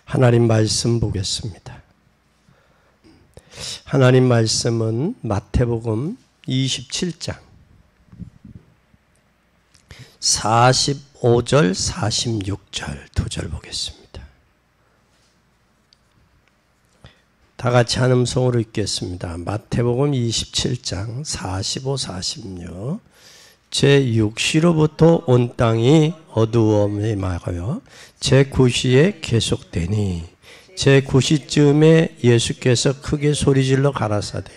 하나님 말씀 보겠습니다. 하나님 말씀은 마태복음 27장 45절 46절 두 절 보겠습니다. 다 같이 한 음성으로 읽겠습니다. 마태복음 27장 45, 46 제6시로부터 온 땅이 어두움에 막아요 제9시에 계속되니 제9시쯤에 예수께서 크게 소리질러 가라사대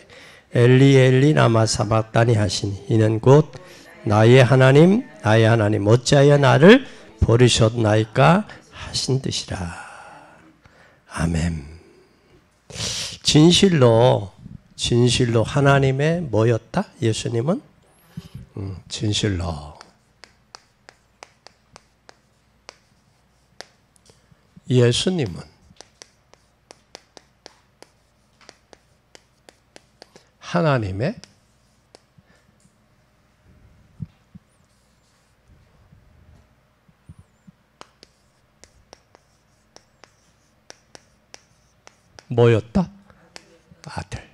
엘리 엘리 라마 사박다니 하시니 이는 곧 나의 하나님 어찌하여 나를 버리셨나이까 하신 뜻이라. 아멘. 진실로 하나님의 뭐였다? 예수님은 진실로 예수님은 하나님의 뭐였다? 아들.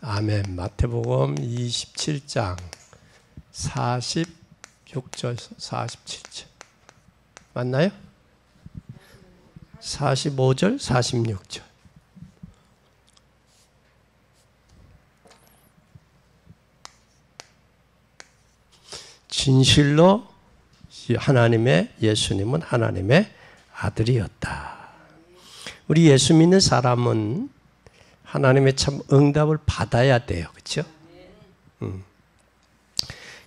아멘. 마태복음 27장 46절 47절 맞나요? 45절 46절 진실로 예수님은 하나님의 아들이었다. 우리 예수 믿는 사람은 하나님의 참 응답을 받아야 돼요. 그렇죠?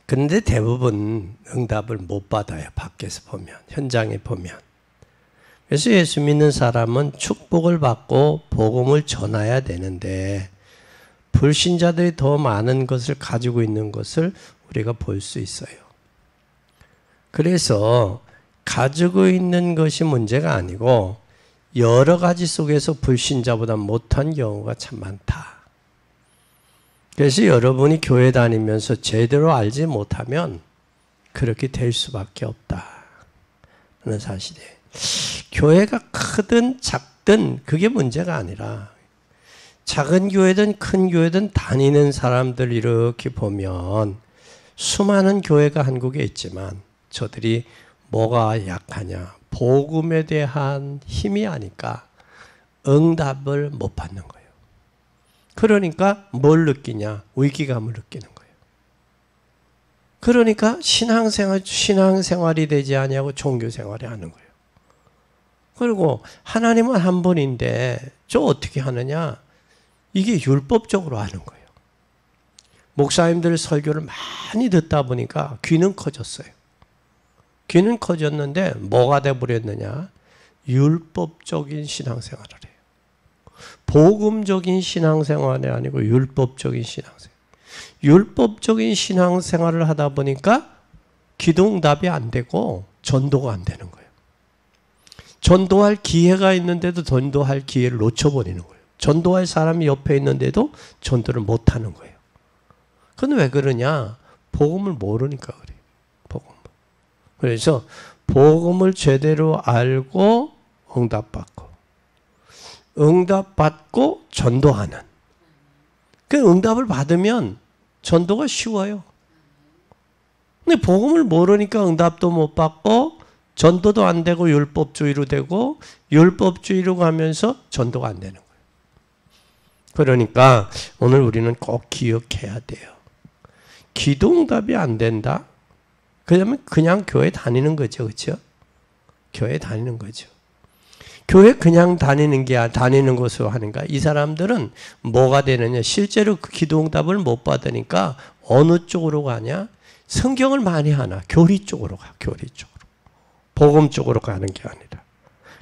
그런데 대부분 응답을 못 받아요. 밖에서 보면, 현장에 보면. 그래서 예수 믿는 사람은 축복을 받고 복음을 전해야 되는데 불신자들이 더 많은 것을 가지고 있는 것을 우리가 볼 수 있어요. 그래서 가지고 있는 것이 문제가 아니고 여러 가지 속에서 불신자보다 못한 경우가 참 많다. 그래서 여러분이 교회 다니면서 제대로 알지 못하면 그렇게 될 수밖에 없다 하는 사실이에요. 교회가 크든 작든 그게 문제가 아니라 작은 교회든 큰 교회든 다니는 사람들 이렇게 보면 수많은 교회가 한국에 있지만 저들이 뭐가 약하냐? 복음에 대한 힘이 아니까 응답을 못 받는 거예요. 그러니까 뭘 느끼냐? 위기감을 느끼는 거예요. 그러니까 신앙생활이 되지 아니하고 종교생활이 하는 거예요. 그리고 하나님은 한 분인데 저 어떻게 하느냐? 이게 율법적으로 하는 거예요. 목사님들 설교를 많이 듣다 보니까 귀는 커졌어요. 귀는 커졌는데 뭐가 돼버렸느냐? 율법적인 신앙생활을 해요. 복음적인 신앙생활이 아니고 율법적인 신앙생활. 율법적인 신앙생활을 하다 보니까 기도응답이 안 되고 전도가 안 되는 거예요. 전도할 기회가 있는데도 전도할 기회를 놓쳐버리는 거예요. 전도할 사람이 옆에 있는데도 전도를 못하는 거예요. 그건 왜 그러냐? 복음을 모르니까 그래요. 그래서 복음을 제대로 알고 응답받고 전도하는. 그 응답을 받으면 전도가 쉬워요. 근데 복음을 모르니까 응답도 못 받고 전도도 안 되고 율법주의로 되고 율법주의로 가면서 전도가 안 되는 거예요. 그러니까 오늘 우리는 꼭 기억해야 돼요. 기도응답이 안 된다? 그러면 그냥 교회 다니는 거죠. 그렇죠? 교회 다니는 거죠. 교회 그냥 다니는 것으로 하는가? 이 사람들은 뭐가 되느냐? 실제로 그 기도응답을 못 받으니까 어느 쪽으로 가냐? 성경을 많이 하나? 교리 쪽으로 가. 교리 쪽으로. 복음 쪽으로 가는 게 아니라.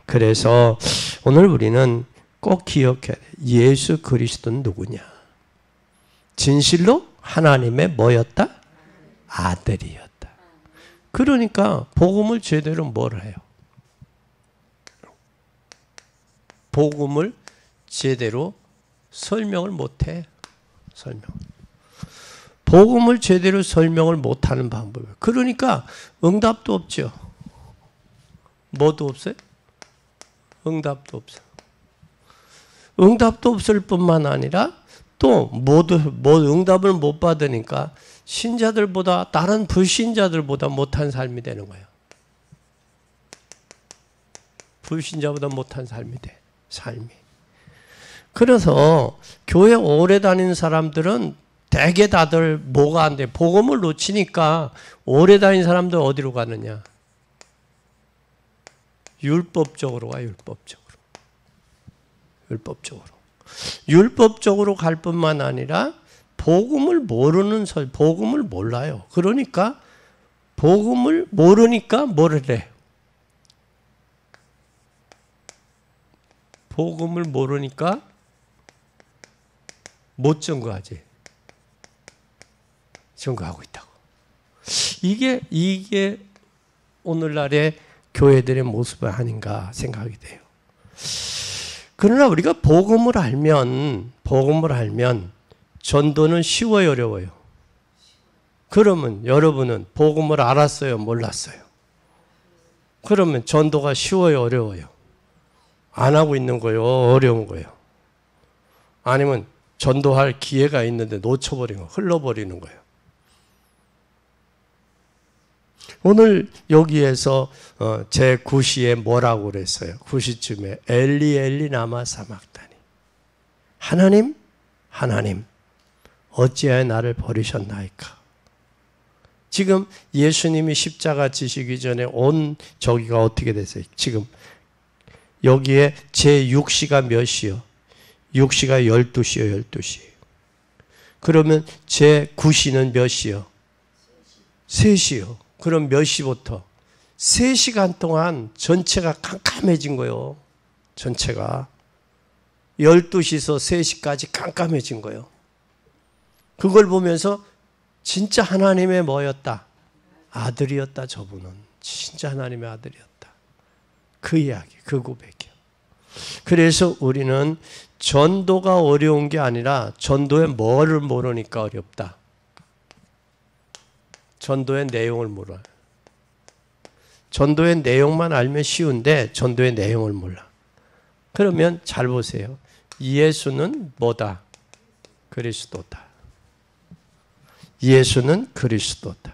그래서 오늘 우리는 꼭 기억해야 돼. 예수 그리스도는 누구냐? 진실로 하나님의 뭐였다? 아들이었다. 그러니까 복음을 제대로 뭘 해요? 복음을 제대로 설명을 못해. 복음을 제대로 설명을 못하는 방법이에요. 그러니까 응답도 없죠. 뭐도 없어요? 응답도 없어. 응답도 없을 뿐만 아니라 또 응답을 못 받으니까 신자들보다 다른 불신자들보다 못한 삶이 되는 거예요. 불신자보다 못한 삶이 돼. 삶이. 그래서 교회 오래 다니는 사람들은 대개 다들 뭐가 안 돼? 복음을 놓치니까 오래 다니는 사람들 어디로 가느냐? 율법적으로 가, 율법적으로. 율법적으로. 율법적으로 갈 뿐만 아니라 복음을 복음을 몰라요. 그러니까 복음을 모르니까 뭐를 해? 복음을 모르니까 못 증거하지. 증거하고 있다고. 이게 오늘날의 교회들의 모습이 아닌가 생각이 돼요. 그러나 우리가 복음을 알면 전도는 쉬워요, 어려워요? 그러면 여러분은 복음을 알았어요, 몰랐어요? 그러면 전도가 쉬워요, 어려워요? 안 하고 있는 거예요, 어려운 거예요? 아니면 전도할 기회가 있는데 놓쳐버린 거, 흘러버리는 거예요? 오늘 여기에서 제 9시에 뭐라고 그랬어요? 9시쯤에 엘리 엘리 라마 사막다니. 하나님, 하나님, 어찌하여 나를 버리셨나이까? 지금 예수님이 십자가 지시기 전에 온 저기가 어떻게 됐어요? 지금 여기에 제 6시가 몇 시요? 6시가 12시요, 12시. 그러면 제 9시는 몇 시요? 3시요. 그럼 몇 시부터? 3시간 동안 전체가 깜깜해진 거예요. 전체가. 12시에서 3시까지 깜깜해진 거예요. 그걸 보면서 진짜 하나님의 뭐였다? 아들이었다, 저분은. 진짜 하나님의 아들이었다. 그 이야기, 그 고백이요. 그래서 우리는 전도가 어려운 게 아니라 전도의 뭐를 모르니까 어렵다. 전도의 내용을 몰라요. 전도의 내용만 알면 쉬운데 전도의 내용을 몰라. 그러면 잘 보세요. 예수는 뭐다? 그리스도다. 예수는 그리스도다.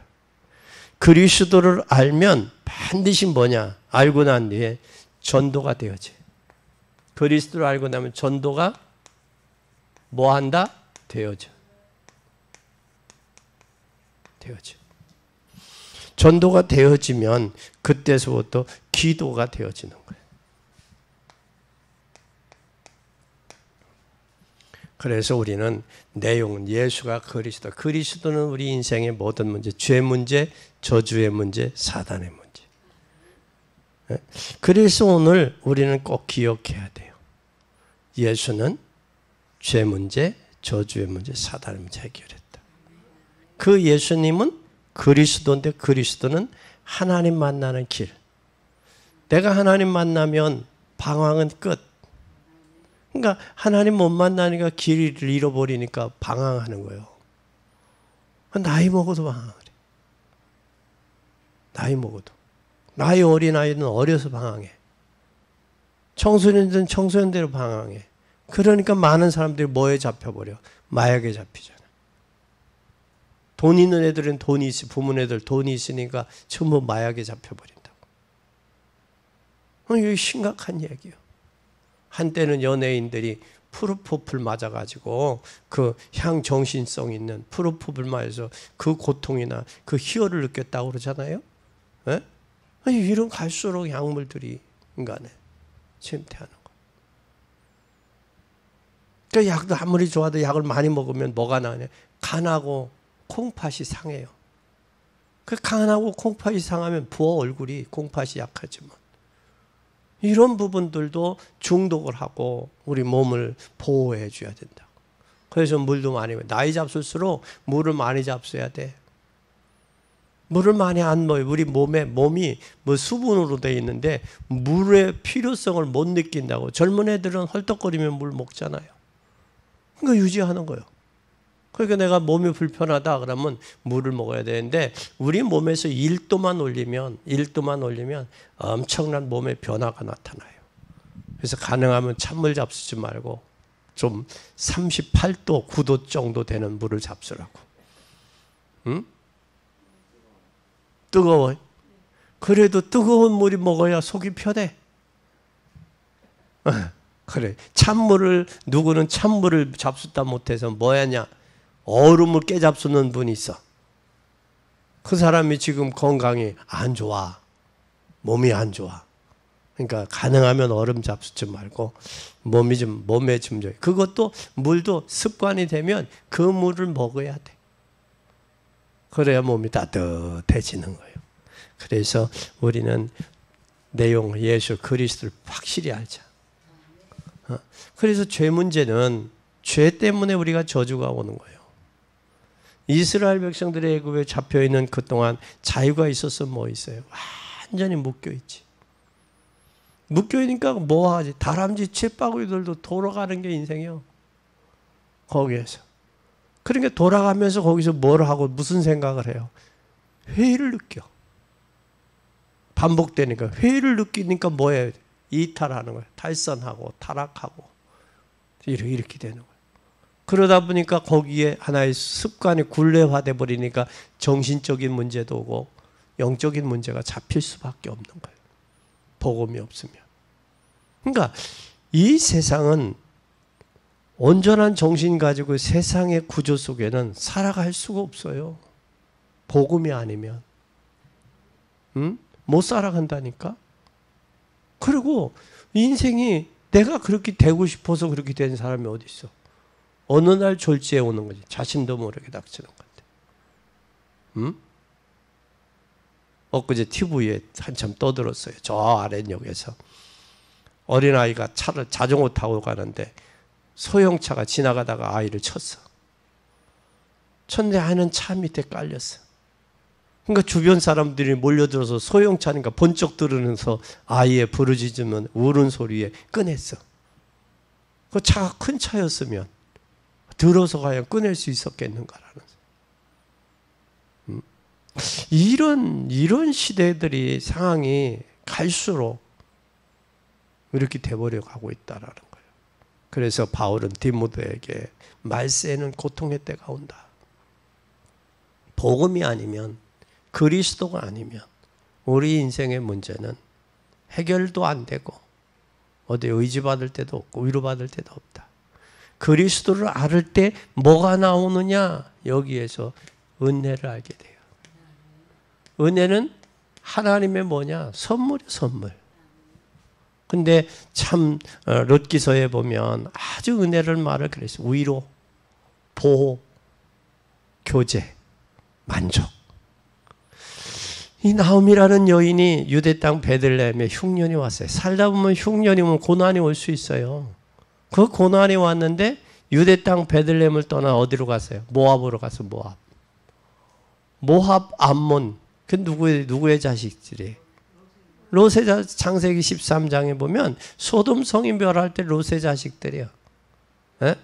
그리스도를 알면 반드시 뭐냐? 알고 난 뒤에 전도가 되어져. 그리스도를 알고 나면 전도가 뭐 한다? 되어져. 되어져. 전도가 되어지면 그때서부터 기도가 되어지는 거예요. 그래서 우리는 내용은 예수가 그리스도. 그리스도는 우리 인생의 모든 문제, 죄 문제, 저주의 문제, 사단의 문제. 그래서 오늘 우리는 꼭 기억해야 돼요. 예수는 죄 문제, 저주의 문제, 사단의 문제 해결했다. 그 예수님은 그리스도인데 그리스도는 하나님 만나는 길. 내가 하나님 만나면 방황은 끝. 그러니까 하나님 못 만나니까 길을 잃어버리니까 방황하는 거예요. 나이 먹어도 방황을 해. 나이 먹어도. 나이 어린아이는 어려서 방황해. 청소년들은 청소년대로 방황해. 그러니까 많은 사람들이 뭐에 잡혀버려? 마약에 잡히잖아. 돈 있는 애들은 돈이 있어. 부모 애들 돈이 있으니까 전부 마약에 잡혀버린다고. 이거 심각한 얘기예요. 한때는 연예인들이 프로포폴 맞아가지고 그 향정신성 있는 프로포폴 맞아서 그 고통이나 그 희열을 느꼈다고 그러잖아요. 네? 이런 갈수록 약물들이 인간에 침투하는 거. 그러니까 약도 아무리 좋아도 약을 많이 먹으면 뭐가 나냐? 간하고 콩팥이 상해요. 그 간하고 콩팥이 상하면 부어 얼굴이 콩팥이 약하지만 이런 부분들도 중독을 하고 우리 몸을 보호해 줘야 된다. 그래서 물도 많이 나이 잡술수록 물을 많이 잡숴야 돼. 물을 많이 안 먹어요. 우리 몸이 뭐 수분으로 되어 있는데 물의 필요성을 못 느낀다고. 젊은 애들은 헐떡거리면 물 먹잖아요. 그러니까 유지하는 거예요. 그러니까 내가 몸이 불편하다 그러면 물을 먹어야 되는데 우리 몸에서 1도만 올리면 엄청난 몸의 변화가 나타나요. 그래서 가능하면 찬물 잡수지 말고 좀 38도, 9도 정도 되는 물을 잡수라고. 응? 뜨거워. 그래도 뜨거운 물이 먹어야 속이 편해. 그래. 찬물을, 누구는 찬물을 잡수다 못해서 뭐 하냐? 얼음을 깨잡수는 분이 있어. 그 사람이 지금 건강이 안 좋아. 몸이 안 좋아. 그러니까 가능하면 얼음 잡수지 말고 몸에 좀 그것도 물도 습관이 되면 그 물을 먹어야 돼. 그래야 몸이 따뜻해지는 거예요. 그래서 우리는 내용 예수 그리스도를 확실히 알자. 그래서 죄 문제는 죄 때문에 우리가 저주가 오는 거예요. 이스라엘 백성들의 애굽에 잡혀있는 그동안 자유가 있었으면 뭐 있어요? 완전히 묶여있지. 묶여있으니까 뭐 하지? 다람쥐 쳇바구니들도 돌아가는 게 인생이요. 거기에서. 그러니까 돌아가면서 거기서 뭘 하고 무슨 생각을 해요? 회의를 느껴. 반복되니까. 회의를 느끼니까 뭐예요? 이탈하는 거예요. 탈선하고 타락하고 이렇게 되는 거예요. 그러다 보니까 거기에 하나의 습관이 굴레화돼 버리니까 정신적인 문제도 오고 영적인 문제가 잡힐 수밖에 없는 거예요. 복음이 없으면. 그러니까 이 세상은 온전한 정신 가지고 세상의 구조 속에는 살아갈 수가 없어요. 복음이 아니면. 못 살아간다니까. 그리고 인생이 내가 그렇게 되고 싶어서 그렇게 된 사람이 어디 있어? 어느 날 졸지에 오는 거지. 자신도 모르게 닥치는 건데. 엊그제 TV에 한참 떠들었어요. 저 아랫역에서 어린아이가 자전거 타고 가는데 소형차가 지나가다가 아이를 쳤어. 쳤는데 아이는 차 밑에 깔렸어. 그러니까 주변 사람들이 몰려들어서 소형차니까 번쩍 들으면서 아이의 부르짖으면 우는 소리에 꺼냈어. 그 차가 큰 차였으면 들어서 과연 꺼낼 수 있었겠는가라는. 이런 시대들이 상황이 갈수록 이렇게 돼버려 가고 있다라는 거예요. 그래서 바울은 디모데에게 말세는 고통의 때가 온다. 복음이 아니면 그리스도가 아니면 우리 인생의 문제는 해결도 안 되고 어디 의지받을 때도 없고 위로받을 때도 없다. 그리스도를 알을 때 뭐가 나오느냐? 여기에서 은혜를 알게 돼요. 은혜는 하나님의 뭐냐? 선물이야, 선물. 근데 참 롯기서에 보면 아주 은혜를 말을 그랬어요. 위로, 보호, 교제, 만족. 이 나옴이라는 여인이 유대 땅 베들레헴에 흉년이 왔어요. 살다 보면 흉년이 오면 고난이 올 수 있어요. 그 고난이 왔는데 유대 땅 베들레헴을 떠나 어디로 갔어요? 모압으로 가서 모압. 모압, 암몬. 그 누구의 자식들이? 롯의 창세기 13장에 보면 소돔 성이 멸할 때 롯의 자식들이요. 에?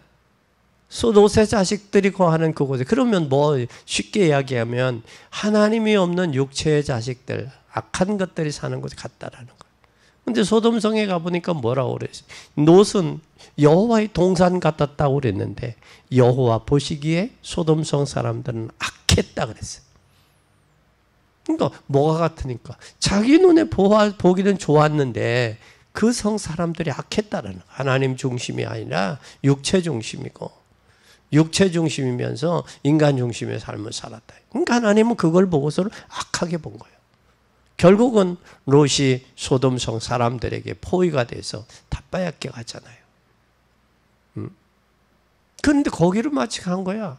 롯의 자식들이 거하는 그곳에. 그러면 뭐 쉽게 이야기하면 하나님이 없는 육체의 자식들, 악한 것들이 사는 곳에 갔다라는 거예요. 근데 소돔성에 가보니까 뭐라고 그랬어요? 롯은 여호와의 동산 같았다고 그랬는데 여호와 보시기에 소돔성 사람들은 악했다 그랬어요. 그러니까 뭐가 같으니까 자기 눈에 보기는 좋았는데 그 성 사람들이 악했다라는 거예요. 하나님 중심이 아니라 육체 중심이고 육체 중심이면서 인간 중심의 삶을 살았다. 그러니까 하나님은 그걸 보고서는 악하게 본 거예요. 결국은 롯이 소돔성 사람들에게 포위가 돼서 다 빼앗겨 갔잖아요. 그런데 거기로 마치 간 거야.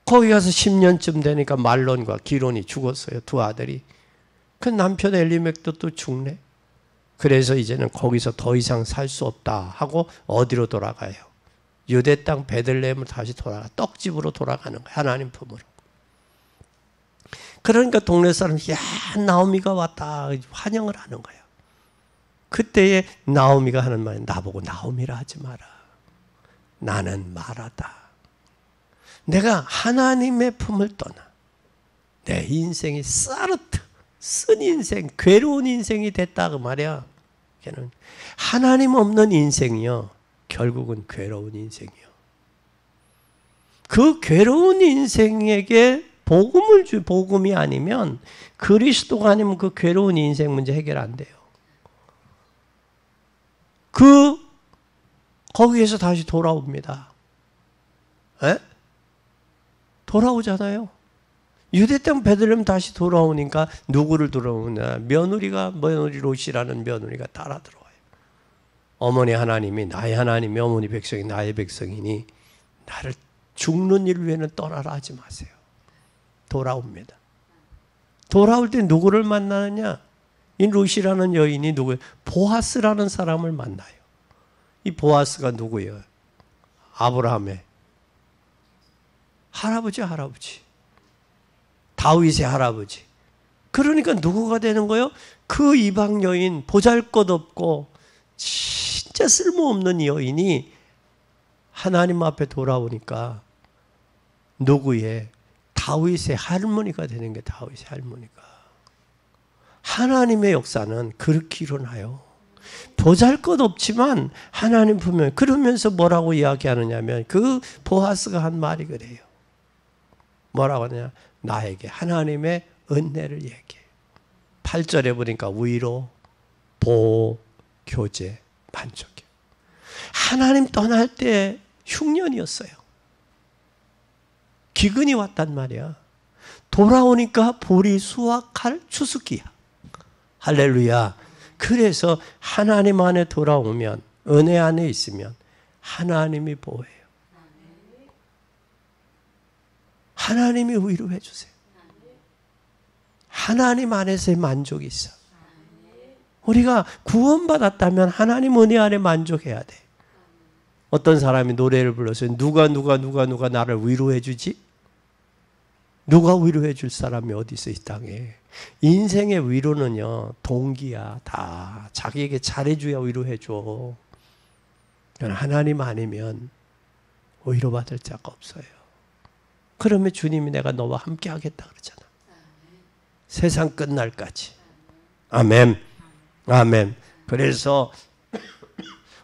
거기 가서 10년쯤 되니까 말론과 기론이 죽었어요. 두 아들이. 그 남편 엘리맥도 또 죽네. 그래서 이제는 거기서 더 이상 살 수 없다 하고 어디로 돌아가요? 유대 땅 베들레헴을 다시 떡집으로 돌아가는 거예요. 하나님 품으로. 그러니까 동네 사람이 야 나오미가 왔다 환영을 하는 거예요. 그때에 나오미가 하는 말은 나보고 나오미라 하지 마라. 나는 마라다. 내가 하나님의 품을 떠나 내 인생이 사르트 쓴 인생, 괴로운 인생이 됐다 그 말이야. 걔는 하나님 없는 인생이요. 결국은 괴로운 인생이요. 그 괴로운 인생에게 복음이 아니면 그리스도가 아니면 그 괴로운 인생 문제 해결 안 돼요. 거기에서 다시 돌아옵니다. 에? 돌아오잖아요. 유대 땅 베들레헴 다시 돌아오니까 누구를 돌아오냐? 며느리 롯이라는 며느리가 따라 들어와요. 어머니 하나님이 나의 하나님이 어머니 백성이 나의 백성이니 나를 죽는 일 외에는 떠나라 하지 마세요. 돌아옵니다. 돌아올 때 누구를 만나느냐? 이 롯이라는 여인이 누구예요? 보아스라는 사람을 만나요. 이 보아스가 누구예요? 아브라함의 할아버지. 다윗의 할아버지. 그러니까 누구가 되는 거예요? 그 이방 여인, 보잘것없고 진짜 쓸모없는 여인이 하나님 앞에 돌아오니까 누구의? 다윗의 할머니가 되는 게 다윗의 할머니가. 하나님의 역사는 그렇게 일어나요. 보잘것없지만 하나님 분명히 그러면서 뭐라고 이야기하느냐면 그 보아스가 한 말이 그래요. 뭐라고 하느냐? 나에게 하나님의 은혜를 얘기해요. 8절에 보니까 위로, 보호, 교제, 만족이에요. 하나님 떠날 때 흉년이었어요. 기근이 왔단 말이야. 돌아오니까 보리 수확할 추수기야. 할렐루야. 그래서 하나님 안에 돌아오면, 은혜 안에 있으면 하나님이 보호해요. 하나님이 위로해 주세요. 하나님 안에서의 만족이 있어. 우리가 구원받았다면 하나님 은혜 안에 만족해야 돼. 어떤 사람이 노래를 불러서 누가 나를 위로해 주지? 누가 위로해 줄 사람이 어디 있어 이 땅에. 인생의 위로는요 동기야. 다 자기에게 잘해줘야 위로해 줘. 하나님 아니면 위로받을 자가 없어요. 그러면 주님이 내가 너와 함께 하겠다 그러잖아. 세상 끝날까지. 아멘. 아멘. 그래서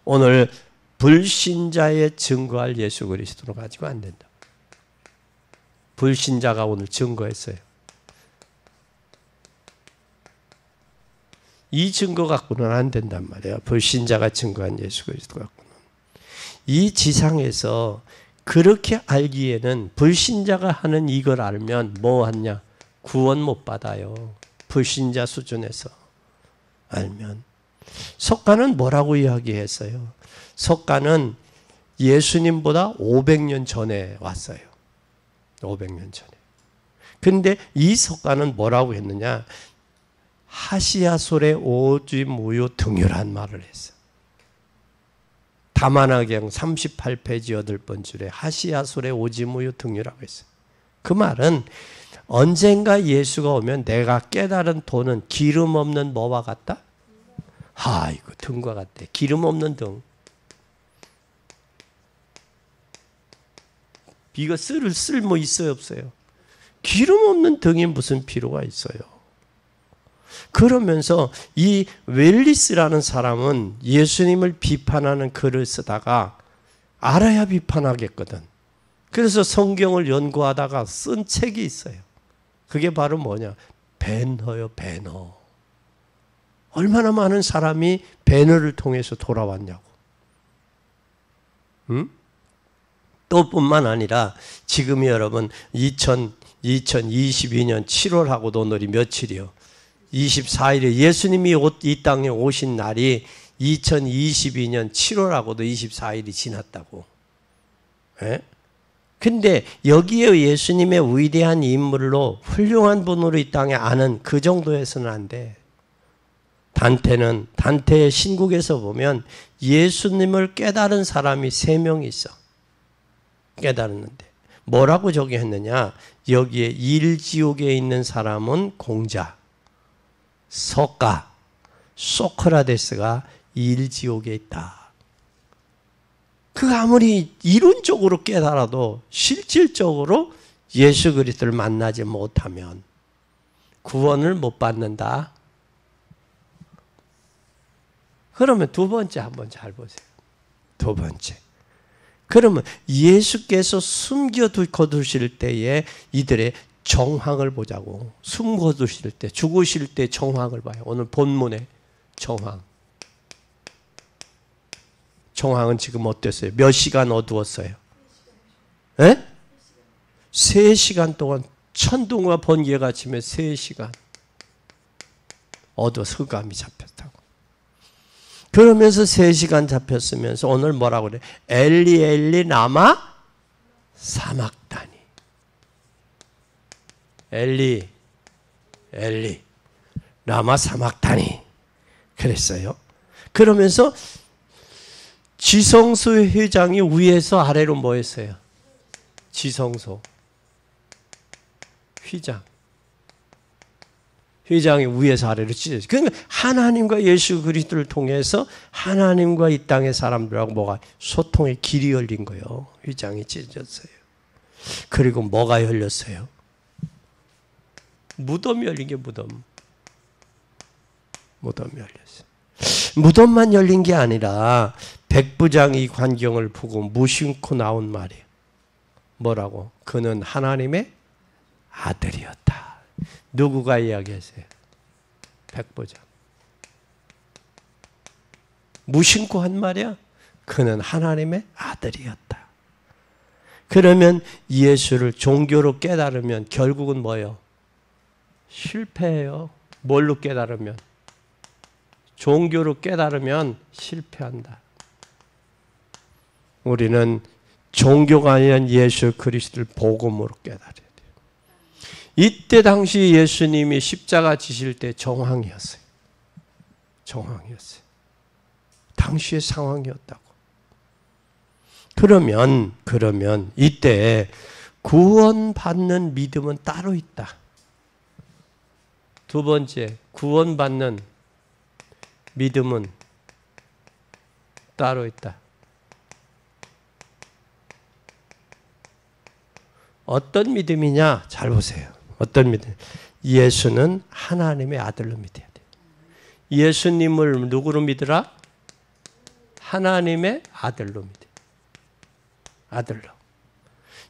오늘 불신자의 증거할 예수 그리스도로 가지고 안 된다. 불신자가 오늘 증거했어요. 이 증거 갖고는 안 된단 말이에요. 불신자가 증거한 예수 그리스도 갖고는. 이 지상에서 그렇게 알기에는 불신자가 하는 이걸 알면 뭐 하냐? 구원 못 받아요. 불신자 수준에서 알면. 석가는 뭐라고 이야기했어요? 석가는 예수님보다 500년 전에 왔어요. 500년 전에. 근데 이 석가는 뭐라고 했느냐? 하시야솔의 오지무유 등유란 말을 했어. 다만화경 38페이지 8번줄에 하시야솔의 오지무유 등유라고 했어요. 그 말은 언젠가 예수가 오면 내가 깨달은 도는 기름 없는 뭐와 같다? 이거 등과 같대. 기름 없는 등. 이거 쓸모 있어요 없어요? 기름 없는 등이 무슨 필요가 있어요? 그러면서 이 웰리스라는 사람은 예수님을 비판하는 글을 쓰다가 알아야 비판하겠거든. 그래서 성경을 연구하다가 쓴 책이 있어요. 그게 바로 뭐냐? 배너요, 배너. 얼마나 많은 사람이 배너를 통해서 돌아왔냐고. 응? 또 뿐만 아니라 지금이 여러분 2022년 7월하고도 오늘이 며칠이요? 24일에 예수님이 이 땅에 오신 날이 2022년 7월하고도 24일이 지났다고. 예? 근데 여기에 예수님의 위대한 인물로 훌륭한 분으로 이 땅에 아는 그 정도에서는 안 돼. 단테의 신국에서 보면 예수님을 깨달은 사람이 3명 있어. 깨달았는데 뭐라고 저기 했느냐? 여기에 일지옥에 있는 사람은 공자, 석가, 소크라테스가 일지옥에 있다. 그 아무리 이론적으로 깨달아도 실질적으로 예수 그리스도를 만나지 못하면 구원을 못 받는다. 그러면 두 번째 한번 잘 보세요. 두 번째. 그러면 예수께서 숨겨두실 때에 이들의 정황을 보자고. 숨겨두실 때, 죽으실 때 정황을 봐요. 오늘 본문의 정황. 정황은 지금 어땠어요? 몇 시간 어두웠어요? 예? 3시간 동안 천둥과 번개가 치며 3시간 어두워서 흑암이 잡혔다고. 그러면서 3시간 잡혔으면서 오늘 뭐라고 그래? 엘리 엘리 라마 사막다니. 엘리 엘리 라마 사막다니 그랬어요. 그러면서 지성소 회장이 위에서 아래로 뭐 했어요? 지성소 회장이 위에서 아래로 찢어졌어요. 그러니까 하나님과 예수 그리스도를 통해서 하나님과 이 땅의 사람들하고 뭐가 소통의 길이 열린 거예요. 회장이 찢어졌어요. 그리고 뭐가 열렸어요? 무덤이 열린 게 무덤이 열렸어요. 무덤만 열린 게 아니라 백부장이 이 광경을 보고 무심코 나온 말이에요. 뭐라고? 그는 하나님의 아들이었다. 누구가 이야기했어요? 백부장. 무심코 한 말이야? 그는 하나님의 아들이었다. 그러면 예수를 종교로 깨달으면 결국은 뭐예요? 실패해요. 뭘로 깨달으면? 종교로 깨달으면 실패한다. 우리는 종교가 아니라 예수 그리스도를 복음으로 깨달아야 돼요. 이때 당시 예수님이 십자가 지실 때 정황이었어요. 정황이었어요. 당시의 상황이었다고. 그러면 이때 구원받는 믿음은 따로 있다. 두 번째, 구원받는 믿음은 따로 있다. 어떤 믿음이냐? 잘 보세요. 어떤 믿음? 예수는 하나님의 아들로 믿어야 돼요. 예수님을 누구로 믿으라? 하나님의 아들로 믿어요. 아들로.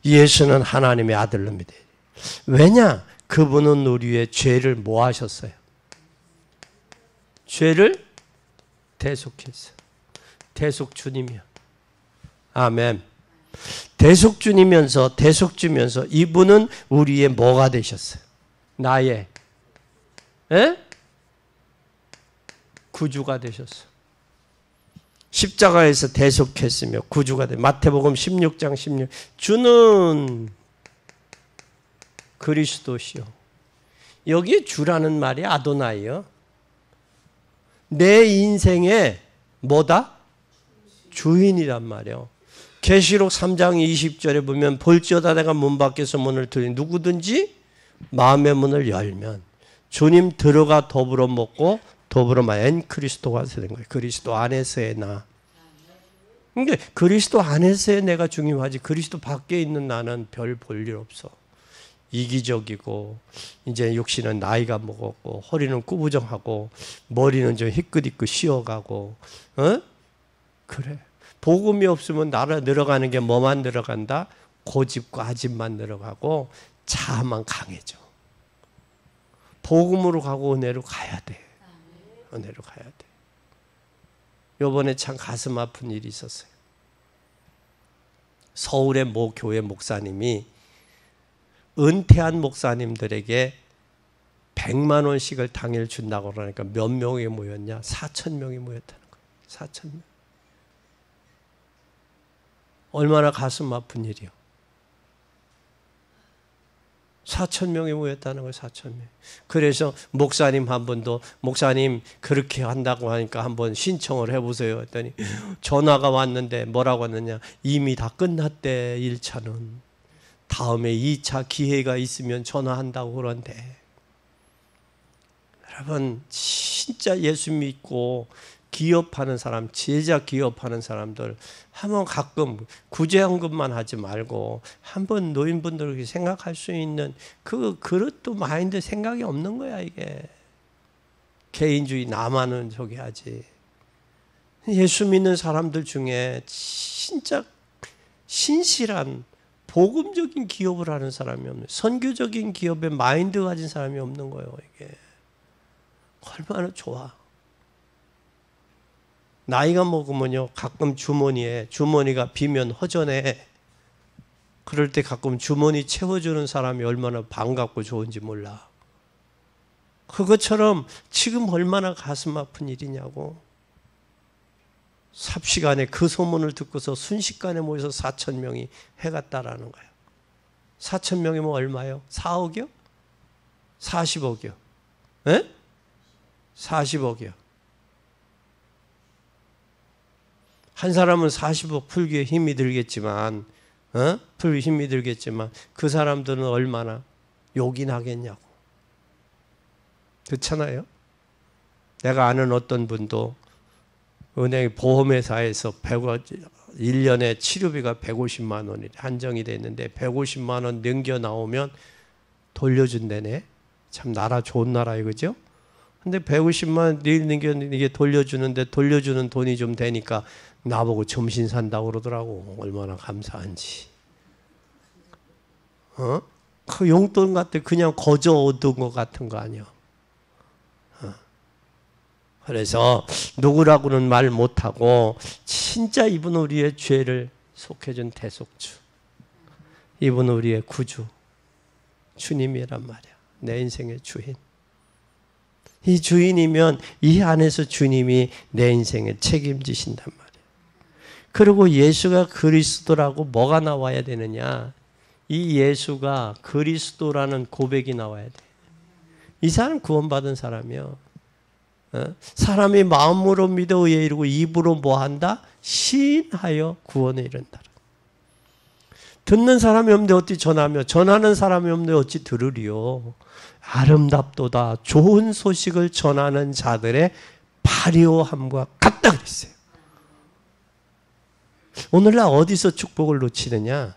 예수는 하나님의 아들로 믿어요. 왜냐? 그분은 우리의 죄를 뭐 하셨어요? 죄를 대속했어요. 대속주님이야. 아멘. 대속주면서 이분은 우리의 뭐가 되셨어요? 나의 구주가 되셨어요. 십자가에서 대속했으며 구주가 돼. 마태복음 16장 16. 주는 그리스도시요. 여기 주라는 말이 아도나이요. 내 인생의 뭐다? 주인이란 말이요. 계시록 3장 20절에 보면 볼지어다 내가 문 밖에서 문을 두드리니 누구든지 마음의 문을 열면 주님 들어가 더불어 먹고 더불어 마연 그리스도가 되는 거예요. 그리스도 안에서의 나. 그러니까 그리스도 안에서의 내가 중요하지 그리스도 밖에 있는 나는 별 볼 일 없어. 이기적이고 이제 육신은 나이가 먹었고 허리는 꾸부정하고 머리는 좀 희끗희끗 쉬어가고 그래. 복음이 없으면 나라 늘어가는 게 뭐만 늘어간다? 고집과 아집만 늘어가고 자아만 강해져. 복음으로 가고 은혜로 가야 돼. 은혜로 가야 돼. 요번에 참 가슴 아픈 일이 있었어요. 서울의 모 교회 목사님이 은퇴한 목사님들에게 100만 원씩을 당일 준다고 그러니까 몇 명이 모였냐? 4,000명이 모였다는 거예요. 4,000명. 얼마나 가슴 아픈 일이요. 4,000명이 모였다는 거예요. 4,000명. 그래서 목사님 한 분도 목사님 그렇게 한다고 하니까 한번 신청을 해보세요 했더니 전화가 왔는데 뭐라고 했느냐. 이미 다 끝났대 1차는. 다음에 2차 기회가 있으면 전화한다고 그런데. 여러분 진짜 예수 믿고 기업하는 사람, 제자 기업하는 사람들 한번 가끔 구제연금만 하지 말고 한번 노인분들에게 생각할 수 있는 그릇도 마인드 생각이 없는 거야 이게. 개인주의 나만은 저기 하지. 예수 믿는 사람들 중에 진짜 신실한 복음적인 기업을 하는 사람이 없는, 선교적인 기업에 마인드 가진 사람이 없는 거예요. 이게 얼마나 좋아. 나이가 먹으면요, 가끔 주머니가 비면 허전해. 그럴 때 가끔 주머니 채워주는 사람이 얼마나 반갑고 좋은지 몰라. 그것처럼 지금 얼마나 가슴 아픈 일이냐고. 삽시간에 그 소문을 듣고서 순식간에 모여서 4,000명이 해갔다라는 거예요. 4,000명이면 얼마요? 4억이요? 40억이요? 에? 40억이요. 한 사람은 40억 풀기에 힘이 들겠지만, 풀기 힘이 들겠지만, 그 사람들은 얼마나 욕이 나겠냐고. 그렇잖아요? 내가 아는 어떤 분도 은행 보험회사에서 1년에 치료비가 150만 원이 한정이 됐는데 150만 원 넘겨 나오면 돌려준다네. 참 나라 좋은 나라예요, 그죠? 근데 150만 원 넘겨 이게 돌려주는데 돌려주는 돈이 좀 되니까 나보고 점심 산다고 그러더라고. 얼마나 감사한지. 그 용돈 같아 그냥 거저 얻은 것 같은 거 아니야. 그래서 누구라고는 말 못하고 진짜 이분은 우리의 죄를 속해준 대속주, 이분은 우리의 구주, 주님이란 말이야. 내 인생의 주인. 이 주인이면 이 안에서 주님이 내 인생을 책임지신단 말이야. 그리고 예수가 그리스도라고 뭐가 나와야 되느냐? 이 예수가 그리스도라는 고백이 나와야 돼. 이 사람 구원받은 사람이요. 사람이 마음으로 믿어 의에 이르고 입으로 뭐한다? 시인하여 구원에 이른다. 듣는 사람이 없는데 어찌 전하며 전하는 사람이 없는데 어찌 들으리요. 아름답도다 좋은 소식을 전하는 자들의 발효함과 같다 그랬어요. 오늘날 어디서 축복을 놓치느냐?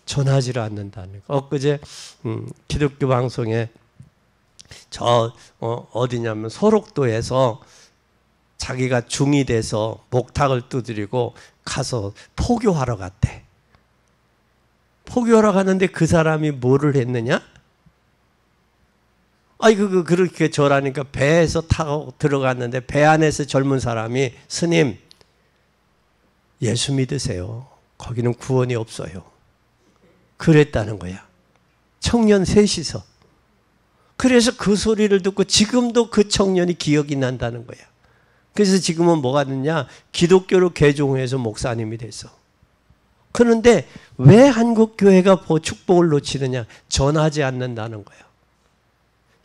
전하지를 않는다는 거. 엊그제 기독교 방송에 어디냐면 소록도에서 자기가 중이 돼서 목탁을 두드리고 가서 포교하러 갔대. 포교하러 갔는데 그 사람이 뭐를 했느냐? 그렇게 절하니까 배에서 타고 들어갔는데 배 안에서 젊은 사람이 스님 예수 믿으세요. 거기는 구원이 없어요. 그랬다는 거야. 청년 셋이서. 그래서 그 소리를 듣고 지금도 그 청년이 기억이 난다는 거야. 그래서 지금은 뭐가 됐냐? 기독교로 개종해서 목사님이 됐어. 그런데 왜 한국 교회가 축복을 놓치느냐? 전하지 않는다는 거야.